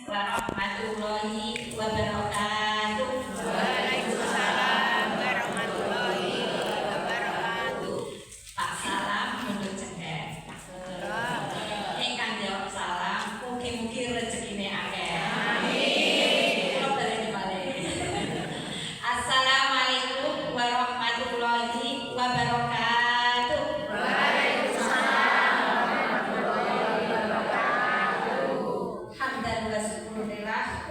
warahmatullahi wabarakatuh. Waalaikumsalam warahmatullahi wabarakatuh. Pak salam mundur cedhek. Ingkang jawab salam mugi-mugi rezekine akeh. Amin. Kula balik. Assalamualaikum warahmatullahi wabarakatuh.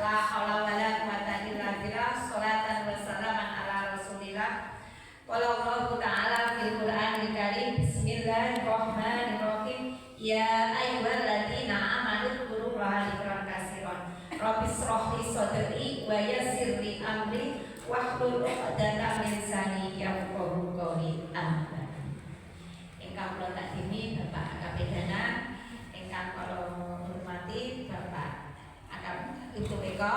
La haula wala quwata illa billah. Sholatan wa salaman ala Rasulillah. Wallahu ta'ala fil Qur'anil Karim. Bismillahirrahmanirrahim. Ya ayyuhalladzina amanu dzkurullaha dzikran katsiran. Rabbis shrah li sadri wa yassir li amri wahlul 'uqdatam min lisani yafqahu qawli. Amin. Ingkang kula takdimi Bapak Kapedana, ingkang kula hormati Bapak Ibu Eko,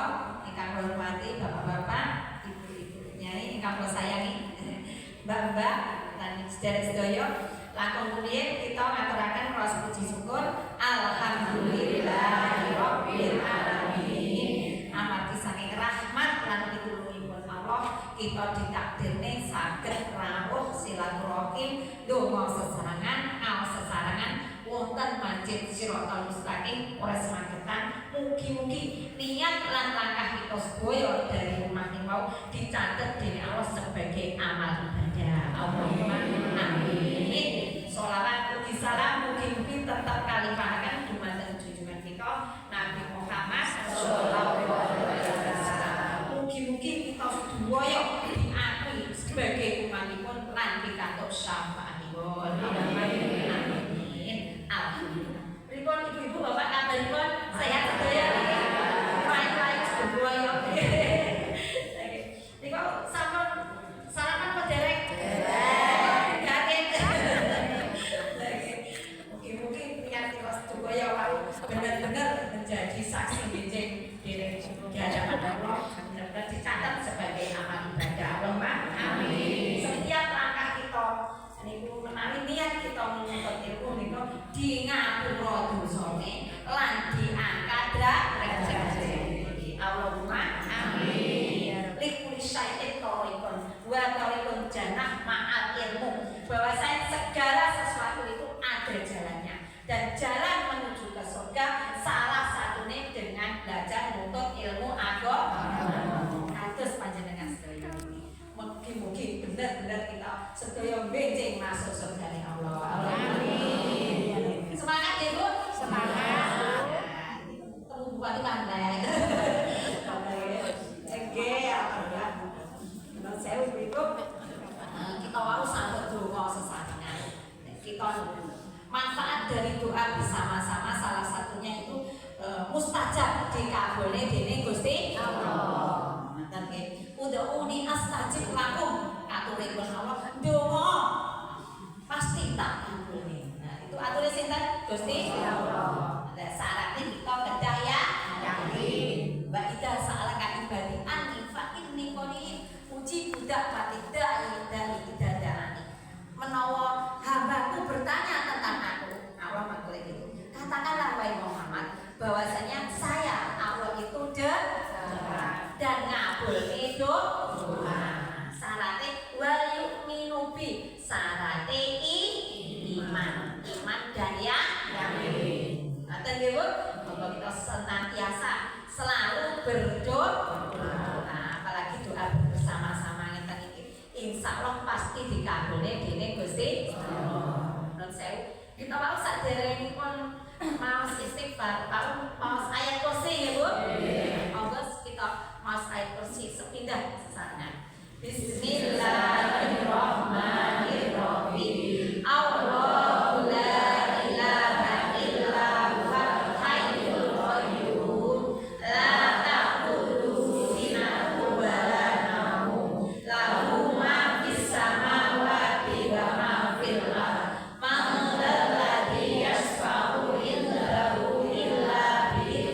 ingkang kula hormati bapak-bapak, ibu-ibu nyai, ingkang kula sayangi, mbak-mbak lan sedherek-sedherek, langkung pundi kita ngaturaken rasa puji syukur alhamdulillahirabbil alamin. Amargi saking rahmat lan pitulungipun Allah, kita ditakdirne saged rawuh silaturahim, donga sesarengan, aos sesarengan wonten Masjid Shiratal Mustaqim Polres Magetan. Mugi-mugi niat lan langkah kita sedaya dari rumah mau dicatet dening Allah sebagai amal ibadah. Allahumma amin. Sholawat mugi salam mugi-mugi tetap kalifahaken dumateng junjungan kita Nabi Muhammad sallallahu alaihi wasallam. Mugi-mugi kita sedaya diakui sebagai umatipun lan pikantuk syafaatipun. Amin. Alhamdulillah. Pripun ibu-ibu bapak kabaripun sehat sedaya? Main-main sedaya. Niku sampun sarapan apa derek? Kaget. Mungkin niat kita sedaya wae benar-benar menjadi saksi benjing di hadapan Allah, benar-benar dicatat sebagai amal ibadah. Allahumma amin. Setiap langkah kita niku menawi niat kita menuntut ilmu niku di ngapura dosane lan diangkat derajate. Allahumma amin. Likuli syai'in thariqun wa thariqun jannah ma'al ilmu. Bahwasanya segala sesuatu itu ada jalannya dan jalan menuju ke surga salah satunya dengan belajar menuntut ilmu agama. Kados panjenengan sedaya ini. Mugi-mugi benar-benar kita sedaya benjing masuk surga Allah. Amin. Semangat ya Bu. Semangat. Temu buat pandai. Oke, alhamdulillah. Menurut saya ibu kita wau sambut donga sesarengan. Kita manfaat dari doa bersama-sama salah satunya itu mustajab dikabulne dening Gusti Allah. Ngoten nggih. Ud'uni astajib lakum. Aturipun Allah donga pasti tak kabulne. Nah, itu ature sinten? Gusti Allah. Lah syaratnya kita kedah ya yakin. Wa idza sa'alaka ibadi anni fa inni qarib uji budak patidak dari idadani. Menawa hambaku bertanya tentang aku, Allah matur gitu. Katakanlah wahai Muhammad bahwasanya saya Allah itu dekat dan ngabulke doa. Syaratnya wal yu'minu bi, syaratnya iman dan yakin. Ngoten nggih Bu, monggo kita senantiasa selalu berdoa. Apalagi doa bersama-sama ngeten iki insyaallah pasti dikabulne dening Gusti Allah. Nun sewu kita mau saderengipun maos istighfar, maos ayat kursi ya Bu. Monggo kita maos ayat kursi sepindah sesarengan. Bismillahirrahmanirrahim. Allahu la ilaha illa huwal hayyul qayyum la ta'khudhuhu sinatun wa la nawm lahu ma fis samawati wa ma fil ardh man dzal ladzi yashfa'u indahu illa bi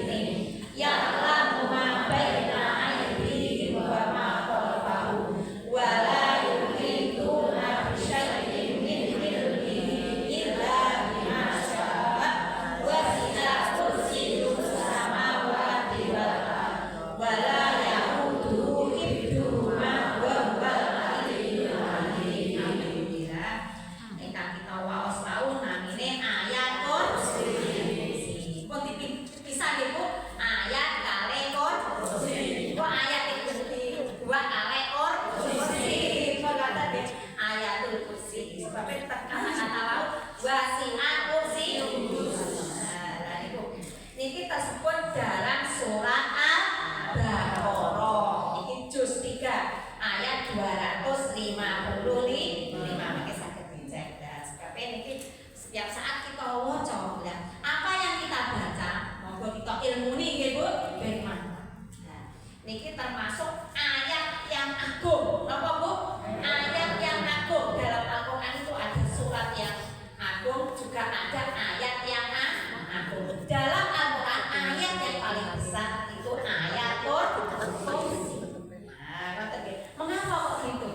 Niki termasuk ayat yang agung. Napa Bu? Ayat yang agung. Dalam Al-Qur'an itu ada surat yang agung, juga ada ayat yang agung. Dalam Al-Qur'an ayat yang paling besar itu ayatul kursi. Mengapa kok gitu?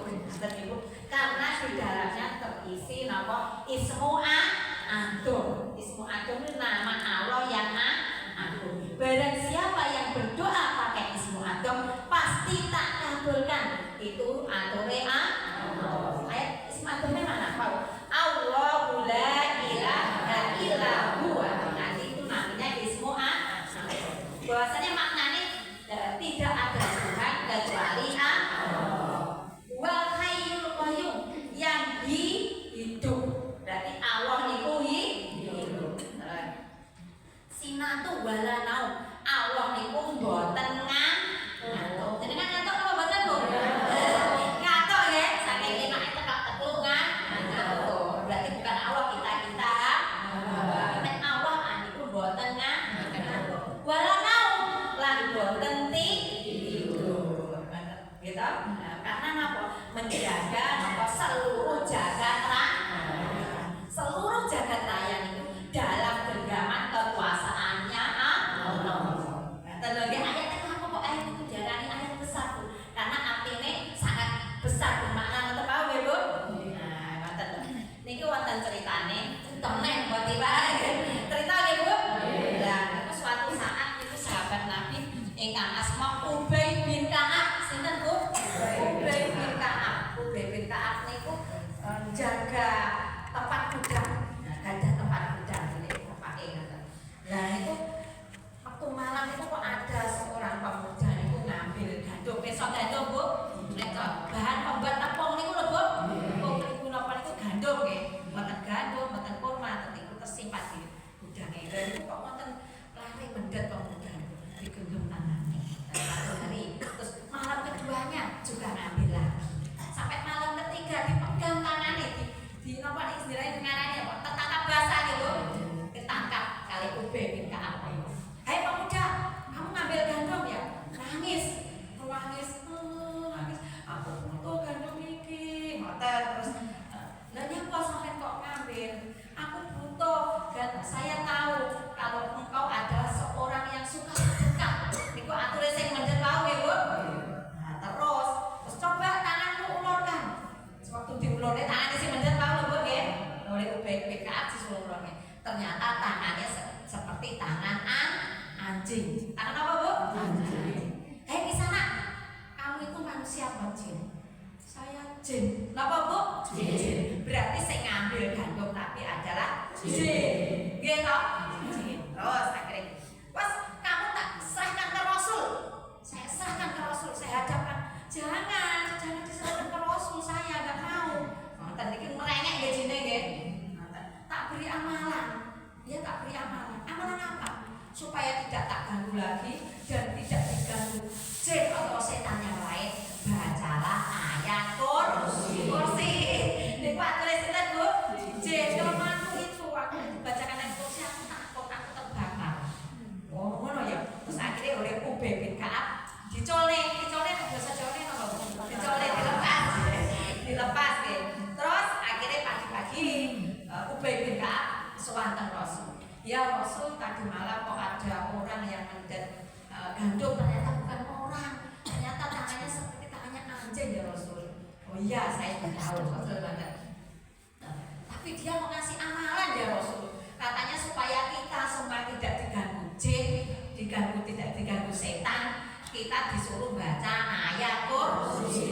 Karena di dalamnya terisi napa? Ismu Adum. Ismu Adum itu nama Allah yang agung. Barang siapa yang berdoa pakai Ismu Adum pasti tak kabulkan. Itu atore Allah. Ayat Ismu Adumnya mana? Allahu la ilaha illa huwa. Nanti itu namanya Ismu Adum. Bahwasanya maknanya tidak ada Tuhan kecuali Allah. Wal hayyul qayyum yang hidup. Berarti Allah niku hidup. Sinatu wala naum. Allah niku mboten ngantuk. Jadi ngantuk apa mboten, Bu? Ngantuk ya. Saking enake tekak-tekuk ngantuk. Berarti bukan Allah kita. Nek Allah niku mboten ngantuk. Wala naum lan mboten tidur. Gitu. Karena apa? Menjaga seluruh jagat raya. Seluruh jagat raya itu dalam genggaman kekuasaannya Allah. Terlebih ayatnya kenapa kok ayat itu diarani ayat besar, Bu? Karena artinya sangat besar bermakna ngoten tahu nggih, Bu? Nah, ngoten lho. Niki wonten ceritane, temen buat tiba cerita nggih, Bu? Lah, itu suatu saat itu sahabat Nabi ingkang asma Ubay bin Ka'ab, sinten, Bu? Ubay bin Ka'ab. Ubay bin Ka'ab niku jaga tempat gudang. Gadah tempat gudang ini bapake ngoten. Lah itu waktu malam itu kok ada seorang pemuda itu ngambil gandum, besok gandum, Bu. Nek bahan pembuat tepung niku lho, Bu. Tepung niku napa niku gandum nggih. Mboten gandum, mboten kurma, niku tersimpan di gudange. Lah itu kok wonten lari mendet pemuda digenggam tangannya. Satu hari, terus malam keduanya juga ngambil lagi. Sampai malam ketiga dipegang tangannya di napa nek istilahnya dengarane apa? Tertangkap basah gitu. Ketangkap kali Ubay bin Ka'ab. Hai pemuda, kamu ngambil gandum ya? Nangis. Nangis. Aku butuh gandum iki. Ngoten terus. Lah nyapa sampean kok ngambil? Aku butuh dan saya tahu kalau engkau adalah seorang yang suka sedekah. Niku ature sing mendhet wae nggih, Bu. Nah, terus coba tanganmu ulurkan. Waktu diulurne tangannya sing mendhet wae lho, Bu nggih. Oleh Ubay bin Ka'ab disulurne. Ternyata tangannya seperti tangan anjing. Tangan apa, Bu? Anjing. Hei di sana, kamu itu manusia apa jin? Saya jin. Napa, Bu? Jin. Berarti saya ngambil gandum tapi adalah jin. Nggih toh? Jin. Terus akhirnya, "Wes, kamu tak serahkan ke Rasul." Saya serahkan ke Rasul, saya hadapkan. Jangan diserahkan ke Rasul, saya enggak mau. Ngoten niki merengek nggih jine nggih. Tak beri amalan. Dia tak beri amalan. Amalan apa? Supaya tidak tak ganggu lagi dan tidak diganggu jin atau setan yang lain. Bacalah ayat kursi. Niku ature sinten, Bu? Jin. Kalau mantu itu aku bacakan ayat kursi aku takut terbakar. Oh, ngono ya. Terus akhirnya oleh Ubay bin Ka'ab dicolek biasa colek apa? Dicolek dilepas nggih. Terus akhirnya pagi-pagi Ubay bin Ka'ab sowan teng Rasul. Ya Rasul, tadi malam kok ada orang yang mendet gandum, ternyata bukan orang. Ternyata tangannya seperti tangannya anjing ya Rasul. Oh iya, saya tahu Rasul banget. Tapi dia mau ngasih amalan ya Rasul. Katanya supaya kita semua tidak diganggu jin, tidak diganggu setan, kita disuruh baca ayat kursi.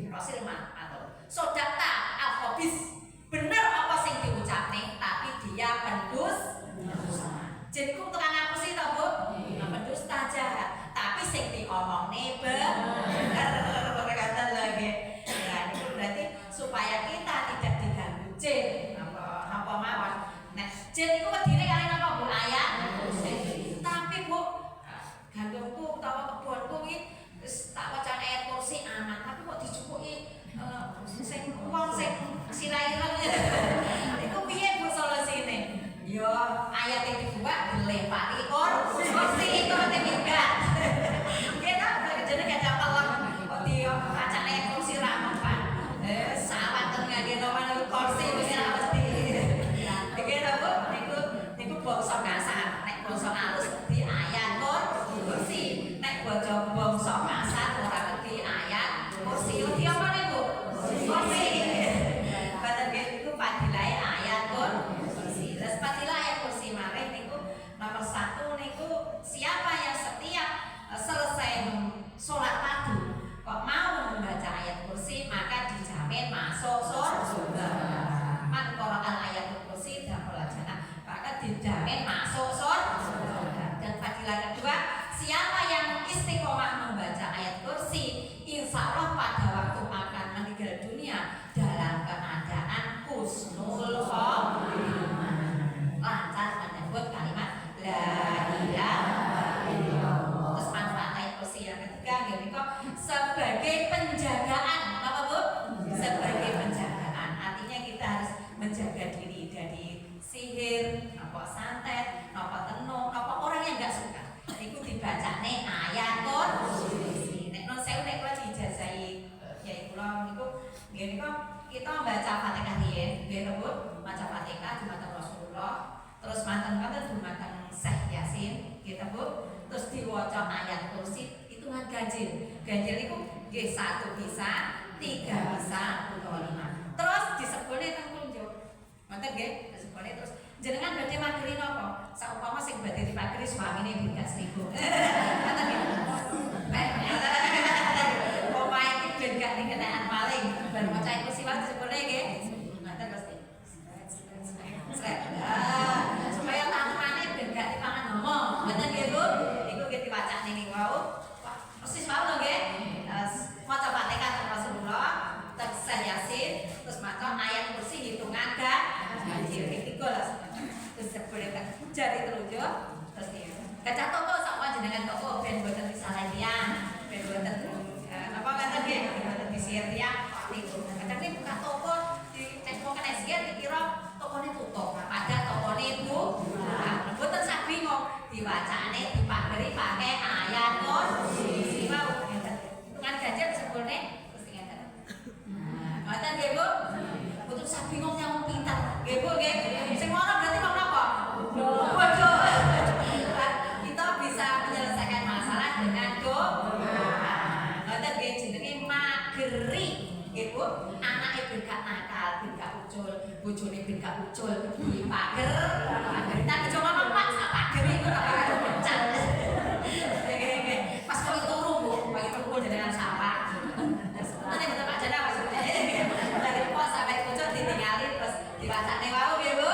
Rasul matur. Sodakta al-khabis. Bener apa sing diucapne, tapi dia pendusta. Jin ku tukang ngapusi to, Bu? Pendusta jahat, tapi sing diomongne bener. Berkata lagi. Nah, itu berarti supaya kita tidak diganggu jin. Apa mawon. Nah, jin iku wedine kali napa, Bu? Ayat kursi. Tapi, Bu, gandumku utawa kebonku iki wis tak wacan ayat kursi aman, tapi kok dicukuki sing wong diwaca bangsa kasar ora ngerti ayat kursi di apa niku? Kursi. Mboten nggih niku padilahe ayat kursi. Terus padilah ayat kursi malih niku nomor 1 niku siapa yang setiap selesai sholat fardu kok mau membaca ayat kursi maka dijamin masuk surga. Man qira'al ayat kursi dakhala jannah maka dijamin masuk surga. Dan fadilah kedua, siapa yang istiqomah membaca ayat kursi, insya Allah pada waktu akan meninggal dunia dalam keadaan husnul khotimah, lancar menyebut kalimat la ilaha illallah. Terus manfaat ayat kursi yang ketiga, gini kok sebagai penjagaan, apa Bu? Sebagai penjagaan, artinya kita harus menjaga diri dari sihir, apa santet, apa tenung, apa orang yang nggak suka. Iku dibaca nih ayat kursi. Nek non sewu nek kula diijazahi ya kula niku nggih niku kita baca Fatihah riyen, nggih Bu, maca Fatihah dumateng Rasulullah, terus manten-manten dumateng Syekh Yasin, gitu Bu. Terus diwaca ayat kursi hitungan ganjil. Ganjil niku nggih 1 bisa, 3 bisa, utawa 5. Terus disebule teng kunjuk. Ngoten nggih, disebule terus jenengan badhe mageri napa? Saumpama sing badhe dipageri suamine bingkas 1000. Ngoten nggih. Omahe iki ben gak dikenaan maling. Ben maca kursi wae disebule nggih. Ngoten pasti. Supaya tangane ben gak dipangan homo. Ngoten nggih Bu. Iku nggih diwacane niku wau. Persis wae lho nggih. Maca Fatihah terus Rasulullah, terus Yasin, terus maca ayat kursi hitungan ganjil. Tiga lah. Terus boleh jari telunjuk terus dia kaca toko sama jenengan toko ben boten disalah tiyang ben boten apa kata nggih boten disihir tiyang niku kadang iki buka toko di teko kena sihir dikira tokone tutup padahal tokone buka boten sak bingung diwacane dipageri pakai ayat kursi mau hitungan ganjil sebelne terus ngeten ngoten nggih Bu boten sak bingung yang pintar nggih Bu nggih sing ngono berarti mau napa bodoh. Kita bisa menyelesaikan masalah dengan doa. Ngoten nggih jenenge mageri. Nggih Bu, anake ben gak nakal, ben gak ucul, bojone ben gak ucul, dipager. Tak aja ngomong Pak, sak pager iku tak karo pecat. Nggih. Pas kowe turu Bu, kowe turu jenengan sapa. Nek betul Pak Jana maksudnya. Dari pos sampai ucul ditinggali terus dibacane wau nggih Bu.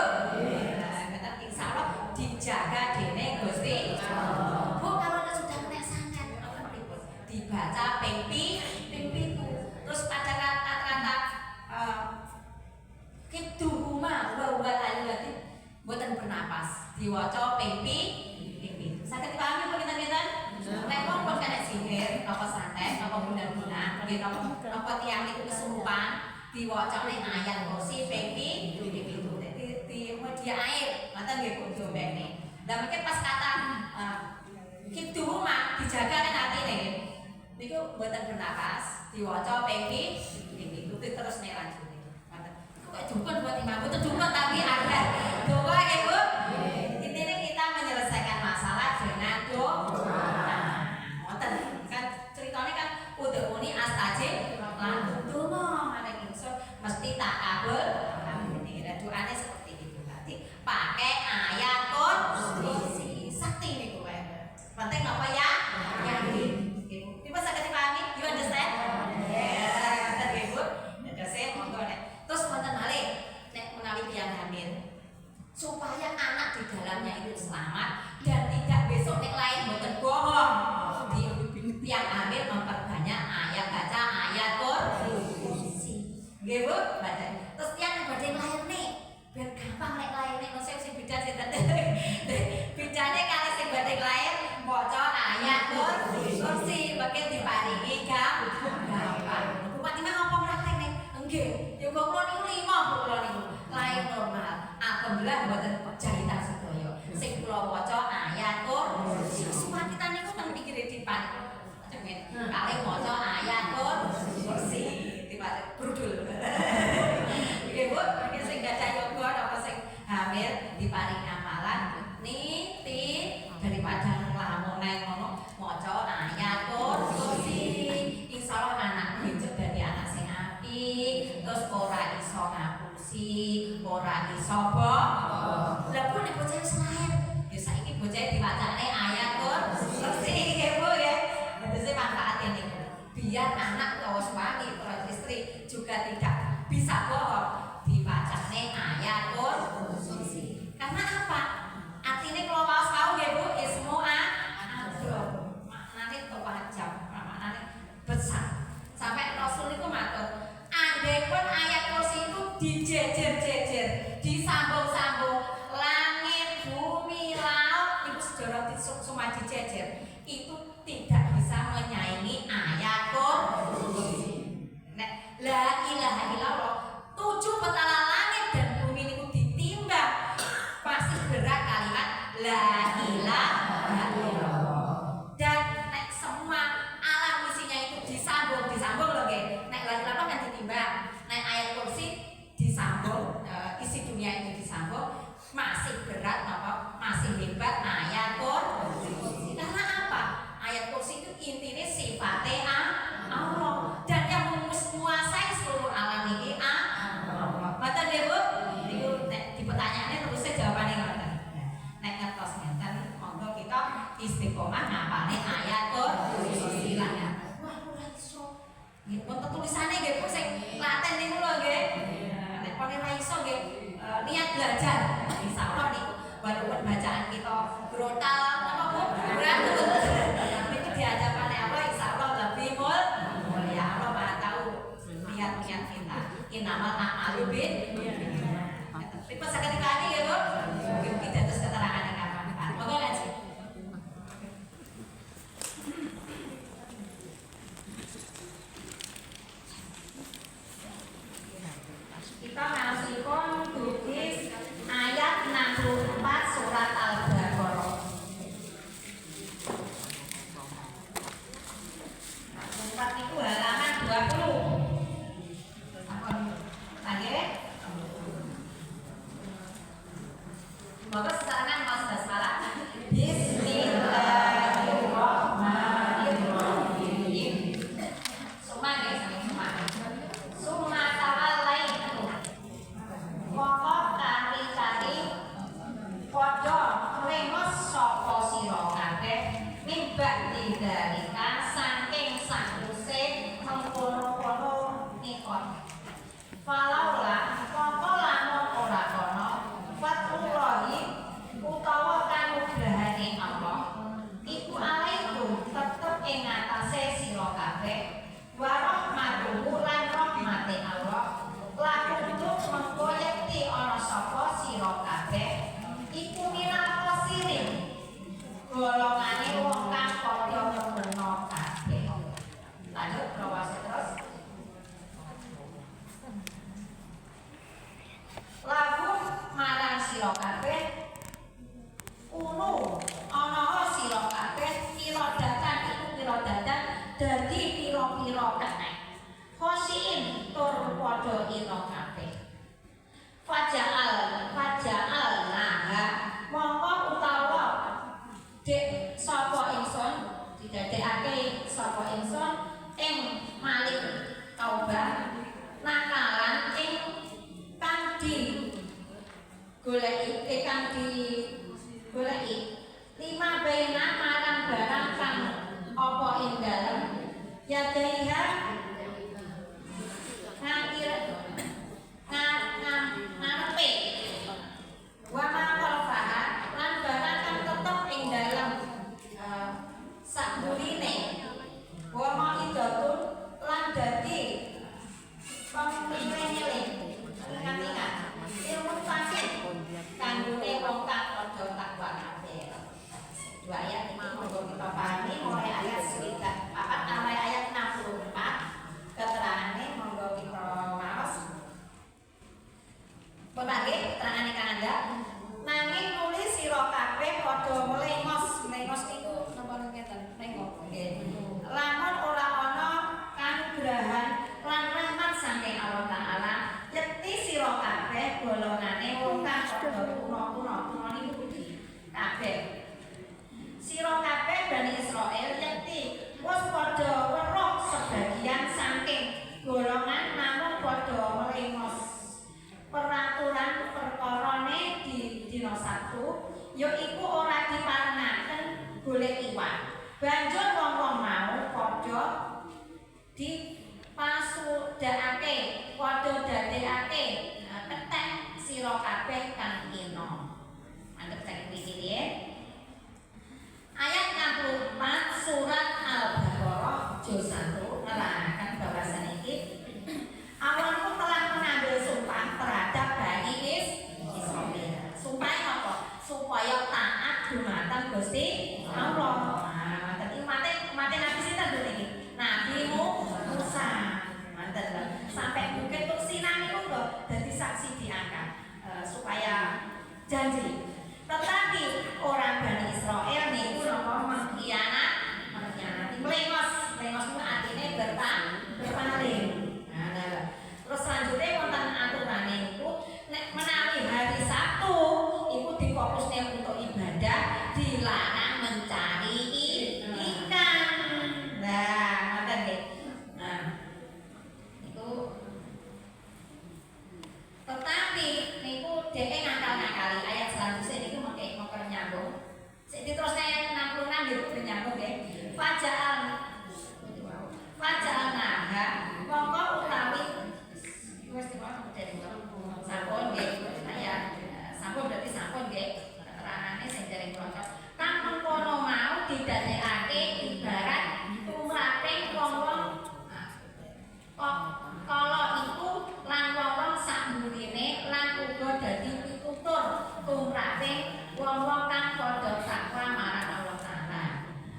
Dijaga dene Gusti Allah. Bu kalau sudah kena santet apa pripun? Dibaca ping 7. Terus pada kata-kata kidduhuma wa huwa al-latif boten bernapas. Diwaca ping 7. Saged dipahami Bu kinten-kinten? Nek wong pun kena sihir, apa santet, apa guna-guna, nggih napa tiyang niku kesurupan, diwacane ayat kursi ping 7. Media air, mata nggih kok diombeni. Lah mungkin pas kata kitu mah dijaga kan atine. Niku mboten bernapas, diwaca ping 7 terus nek lanjut niku. Mboten. Kok dukun buat imam, mboten dukun tapi ada doa nggih Bu. Intine kita menyelesaikan masalah dengan doa. Mboten kan ceritanya kan udhuni astajib lan donga marang ingsun mesti tak kabul. Doane seperti itu berarti pakai ayat kursi sakti niku wae. Penting apa ya? Yakin. Ibu saged dipahami? You understand? Ya, ngoten nggih Bu. Terus monggo nek. Terus wonten malih nek menawi tiyang hamil supaya anak di dalamnya itu selamat dan tidak besok nek lain mboten bohong. Di tiyang hamil memperbanyak ayat baca ayat kursi. Nggih Bu, baca. Terus tiyang badhe lahir nih biar gampang nek lair nek sing bidan sinten. Bidane kalih sing badhe lair maca ayat kursi bagian diparingi gampang. Bu Fatimah ngomong praktek nih. Nggih, ya kula niku 5 Bu kula niku. Lair normal. Alhamdulillah mboten jahitan sedaya. Sing kula waca ayat kursi. Kita niku nang pikire dipan. Cemen. Kalih maca ayat kursi. Tiba brudul. Nggih Bu, iki sing gadah yoga apa sing hamil diparing amalan niti daripada nglamun nang ngono maca ayat bidzalika saking sakuse mengkono-kono nikot. Falaula mongko lamun ora kono fatrullahi utawa kanugrahane Allah iku alaikum tetep ing atase sira kabeh wa rahmatuhu lan rahmate Allah lakum mengko yekti ana sapa sira kabeh iku minal khosirin golongane wong kang padha nyembelno kabeh. Lanjut prowas terus. Lagu marang sira kabeh kuno ana sira kabeh pirodatan iku pirodatan dadi pira-pira kenek khosiin tur padha ira kabeh faja'al naha mongko utawa dek sapa ingsun didadekake sapa ingsun ing malik taubah nakalan ing kang di goleki kang di goleki lima baina marang barang kang apa ing dalem ya daiha ngarepe wa maqalfaha lan barang kang tetep ing dalem sakburine wa maidatun lan dadi pamilih-milih ingat-ingat ilmu fasih kanggone wong kang padha takwa kabeh. Dua ayat ini monggo kita pahami mulai ayat 94 sampai ayat 64 keterangane monggo kita maos. Pepangge keterangane Kang Anda nanging nulis sira kabeh padha melengos niku napa ngeten mengko nggih. Lamun ora ana kanugrahan lan rahmat saking Allah Taala yekti sira kabeh golongane wong kang padha tuna niku kabeh sira kabeh Bani Israil yekti wis padha weruh sebagian saking golongan namun padha melengos peraturan perkarane di dina Sabtu yaiku ora diparengaken golek iwak. Banjur wong-wong mau padha dipasudakake padha dadekake ketek sira kabeh kang ina. Mantep saking iki ya. Ayat 64 surat Al-Baqarah juz 1 nerangkan bahwasan iki awalku telah mengambil sumpah terhadap Bani Israil. Sumpah apa? Supaya taat dumateng Gusti Allah. Mate Nabi sinten lho niki? Nabi Musa. Manten lho. Sampai Bukit Tursina niku lho dadi saksi diangkat supaya janji. Tetapi orang Bani Israil niku napa mengkhianati, melengos itu artinya berpaling. Nah, terus selanjutnya wonten aturane niku nek menawi hari Sabtu iku difokusne untuk ibadah, dilarang mencari ikan. Nah, ngoten nggih. Nah, niku tetapi niku dhek ngakal-ngakali ayat selanjutnya niku mengke nyambung. Sik diterusne ayat 66 nggih nyambung nggih. Faja'al naha mongko utawi wis sampun nggih ayat sampun berarti sampun nggih keterangane sing dereng cocok. Kang mengkono mau didadekake ibarat tumraping wong-wong kala iku lan wong-wong sakmburine lan uga dadi pitutur tumraping wong-wong kang padha takwa marang Allah Taala.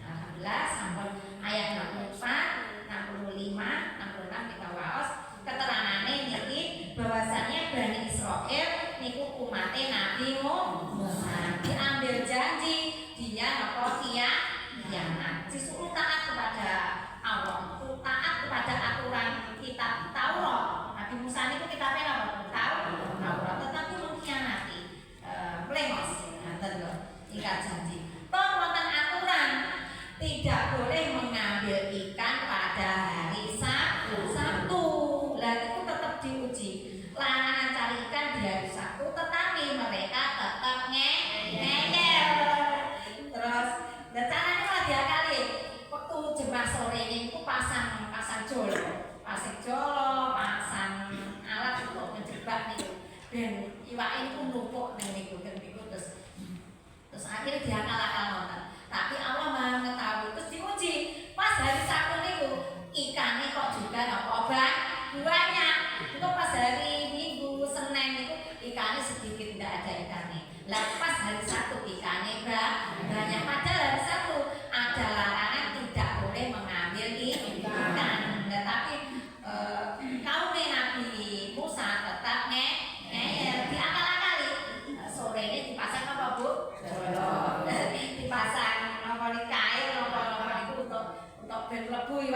Alhamdulillah sampun ayat 64, 65, 66 kita waos keterangane niki bahwasanya Bani Israil niku umate Nabi Musa diambil janji dia apa kiamat disuruh taat kepada Allah, taat kepada aturan kitab Taurat. Nabi Musa niku kitabe apa? Taurat, tetapi mengkhianati plemos ngaten lho ingkar janji. Toh wonten aturan tidak boleh mengambil ikan pada hari Sabtu. Lah itu tetap diuji. Larangan cari ikan di hari Sabtu, tetapi mereka tetap ngeyel. Terus, dan caranya malah diakali.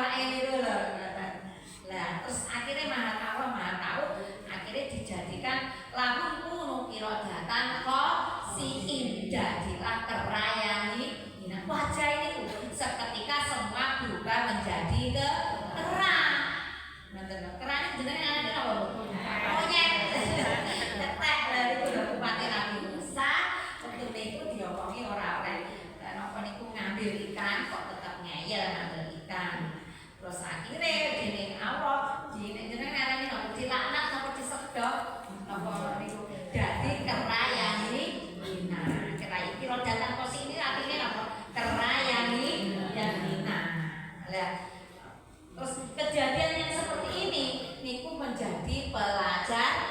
iwake niku lho. Lah terus akhirnya maha tahu akhirnya dijadikan lamun kunu irodatan khosiin, jadilah kerayani. Nah wajah ini seketika semua berubah menjadi kerang. Kerang itu jenenge ada apa? Monyet. Tetek dari itu Bupati Nabi Musa waktu itu diomongi orang-orang napa niku ngambil ikan kok tetap ngeyel ngambil ikan. Terus akhirnya dening Allah jenenge ngarani napa dilaknat napa disedot napa niku dadi kerayani. Nah, kerai kira datang kos ini artinya apa? Kerayani yang hina. Lah terus kejadian yang seperti ini niku menjadi pelajaran.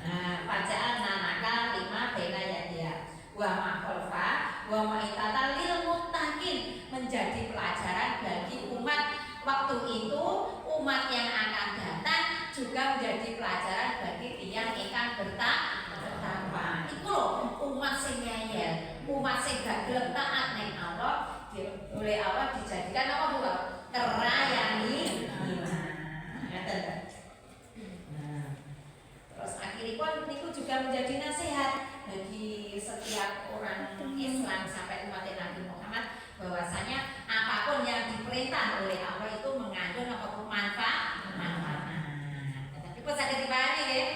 Nah, bacaan nanaka 5 bena ya dia. Wa ma'olfa wa ma'itata lil muttaqin, menjadi pelajaran bagi umat waktu itu, umat yang akan datang juga menjadi pelajaran bagi tiang ingkang bertakwa. Iku lho umat sing ngeyel, umat sing gak gelem taat ning Allah, oleh Allah dijadikan apa dua? Kerayani. Terus akhirnya niku juga menjadi nasihat bagi setiap orang Islam sampai umat Nabi Muhammad, bahwasanya apapun yang diperintah oleh Allah itu mengandung apapun manfaat. Tapi kok sakit dipahami ya?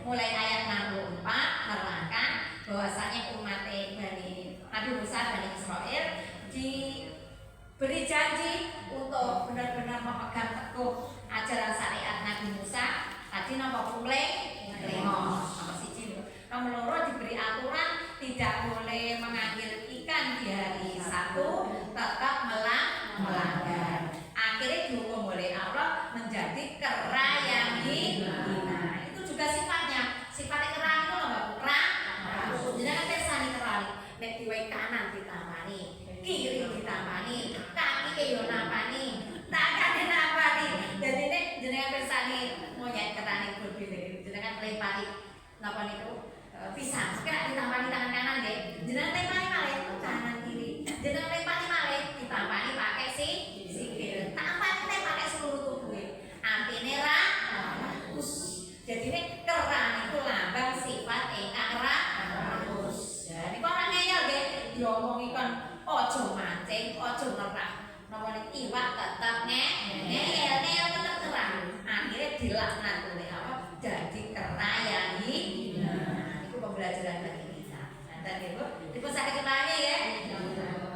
Mulai ayat 64 nerangkan bahwasanya umat Nabi Musa Bani Israel diberi janji untuk benar-benar memegang teguh ajaran syariat Nabi Musa. Tadi napa lengo sama siji nomor loro diberi aturan tidak boleh mengambil ikan di hari Sabtu, tetap melanggar. Akhirnya dihukum oleh Allah menjadi kerayani. Nah, itu juga sifatnya kerang itu loh Mbak, kerang. Jangan pesani kerang. Nek diwe kanan ditambani, kiri ditambani, kaki yo napani, tangan napani. Jadi nek jenengan pesani monyet kerang itu berbeda. Jenengan lempari napa niku pisang. Kira ditambani tangan kanan deh. Jenengan lempari malih kanan kiri. Jenengan lempari malih ditambani pakai sikil. Tampani teh pakai seluruh tubuhe. Artine rakus. Jadi nek kerang itu lambang sifat ingkang rakus. Jadi kok ora ngeyel nggih diomongi kon aja mancing, aja ngerah. Napa nek iwak tetep ngeyel tetep terang. Akhirnya dilaknat oleh Allah jadi kerayani. Nah, itu pembelajaran bagi kita. Nanti ibu, ibu sakit kepala ya.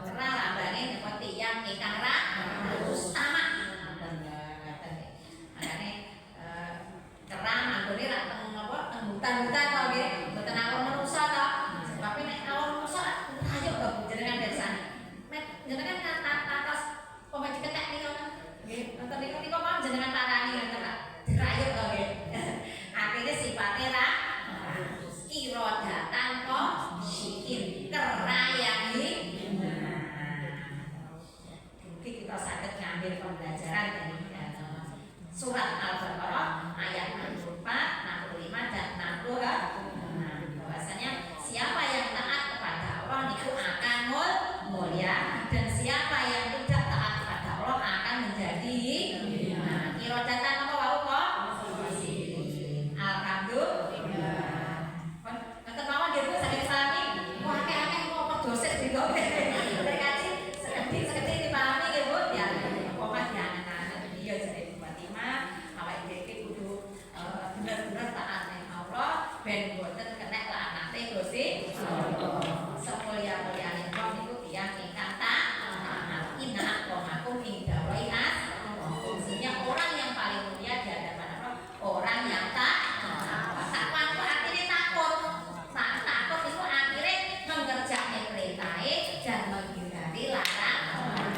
Karena lambangnya seperti yang ingkang rakus tamak. Makanya kerang anggone ra teng napa teng hutan-hutan to nggih, mboten awon manusa to. Tapi nek awon manusa ayo to jenengan desane. Nek jenengan atas pemaji ketek niku nggih, nonton niku mau jenengan tarani ngoten ta. Dirayu to nggih. Akhirnya sifatnya rakus, irodatan khosiin, kerayani. Mungkin kita saged ngambil pembelajaran dari surat Al-Baqarah ayat 64, 65 dan 66. Bahwasanya siapa yang taat kepada Allah niku akan mulia, dan siapa yang tidak taat kepada Allah akan menjadi irodatan apa wau kok? Alhamdulillah. Nonton mawon nggih Bu saged sami. Wah akeh-akeh mau dosen gitu. Terkaji sekedhik dipahami nggih Bu ya. Pokoknya diangen-angen iya jare Bu Fatimah, awake dhewe kudu bener-bener taat ning Allah ben boten kena laknate Gusti Allah. Semulia-mulyane wong niku tiyang ingkang taat. Inna aqwamakum inda wai'as. Maksudnya orang yang paling mulia di hadapan Allah, orang yang takwa itu artinya takut. Takut itu akhirnya mengerjakan perintah dan menghindari larangan.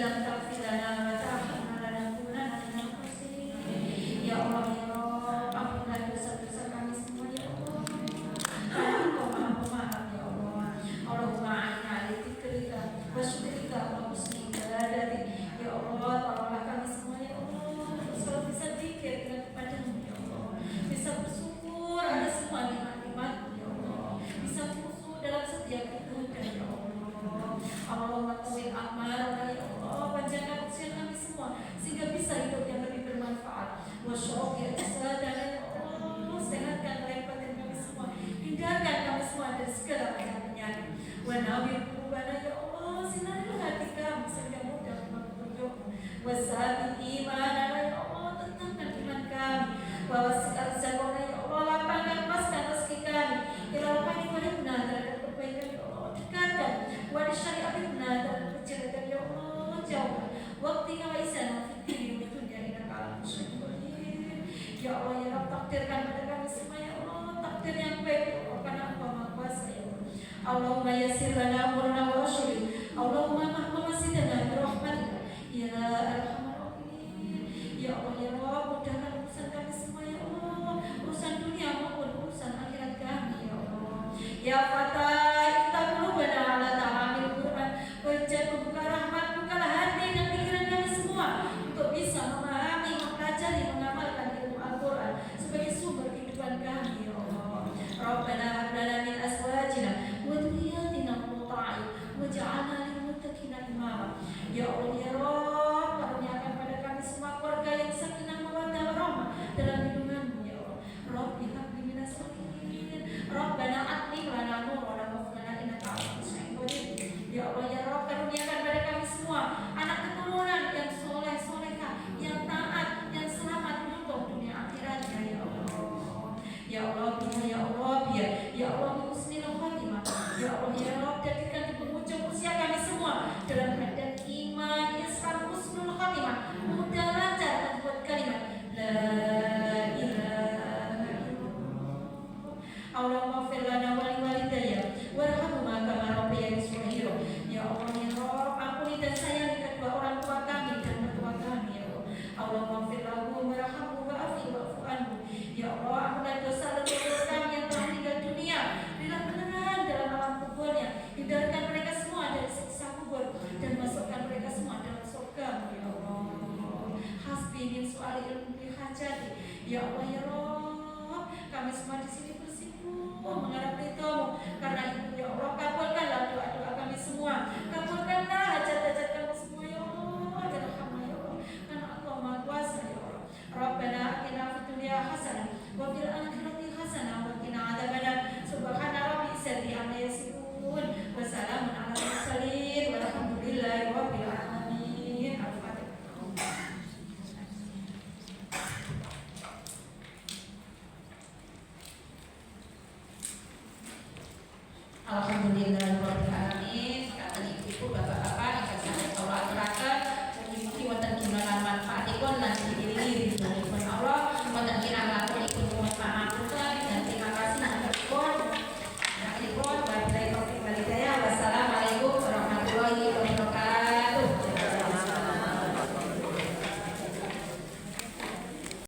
lam taghfir lana wa tarhamna lanakunanna minal khasirin. Ya Allah ya Rabb, ampunlah dosa-dosa kami semua ya Allah. Engkau Maha Pemaaf ya Allah. Allahumma a'inna ala dzikrika wa syukrika wa husni ibadatik. Ya Allah, tolonglah kami semua ya Allah untuk selalu bisa zikir kepadamu ya Allah, bisa bersyukur atas semua nikmat-nikmat-Mu ya Allah, bisa khusyuk dalam setiap ibadah ya Allah. Allahumma tawil a'marana ya Allah, panjangkan usia kami semua sehingga bisa hidup yang lebih bermanfaat. Wa syukur sadana ya Allah, sehatkan lepatin kami semua, hindarkan kami semua dari segala macam penyakit. Wa nawwir qulubana ya Allah, sinarilah hati kami sehingga mudah menunjukmu. Wa sabit imanana ya Allah, tetapkan iman kami. Wa wasi'at rizqana ya Allah, lapangkan luaskan rezeki kami. Ya Allah, kami benar terhadap kebaikan ya Allah, dekatkan wa syariat benar terhadap kejelekan ya Allah, jauhkan waktu kami isana fikir di dunia ini kalau musyrikin. Ya Allah ya Rabb, takdirkan pada kami semua ya Allah takdir yang baik ya Allah, karena Engkau Maha Kuasa ya Allah. Allahumma yassir lana amrana wa asyir. Allahumma mahmasidana bi rahmatika ya arhamar rahimin. Ya Allah ya Rabb, mudahkan urusan kami semua ya Allah, urusan dunia maupun urusan akhirat kami ya Allah. Ya Fatah, iftah qulubana ala ta'amil Quran, wajah membuka rahmat, bukalah hati dan pikiran kami semua untuk bisa memahami, mempelajari, mengamalkan ilmu Al-Quran sebagai sumber kehidupan kami ya Allah. Rabbana hab lana min azwajina wa dhurriyyatina qurrata a'yun waj'alna lil muttaqina imama. Ya Allah ya Rabb, karuniakan pada kami semua keluarga yang sakinah mawaddah warahmah dalam lindungan-Mu ya Allah. Rabbi habli minas sholihin. Rabbana atim lana nurana waghfir lana innaka 'ala kulli syai'in qadir. Ya Allah ya Rabb, karuniakan pada kami semua anak keturunan yang soleh solehah, yang taat, yang selamat untuk dunia akhiratnya ya Allah. Ya Allah ya Allah ya Allah husnul khatimah. Ya Allah ya Rabb, jadikan di penghujung usia kami semua dalam keadaan iman, ihsan, husnul khatimah, mudah lancar dan buat kalimat la ilaha illallah. Allahumma fir lana wa liwalidayya warhamhuma kama rabbayani shaghira. Ya Allah ya Rabb, ampuni dan sayangi kedua orang tua kami dan mertua kami ya Allah. Allahumma fir lahu warhamhu wa'afi wa'fu anhu. Ya Allah, ampunilah dosa leluhur kami yang telah meninggal dunia, berilah ketenangan dalam alam kuburnya, hindarkan mereka semua dari siksa kubur dan masukkan mereka semua dalam surga ya Allah. Hasbi min su'ali ilmu bi hajati. Ya Allah ya Rabb, kami semua di sini bersikukuh mengharap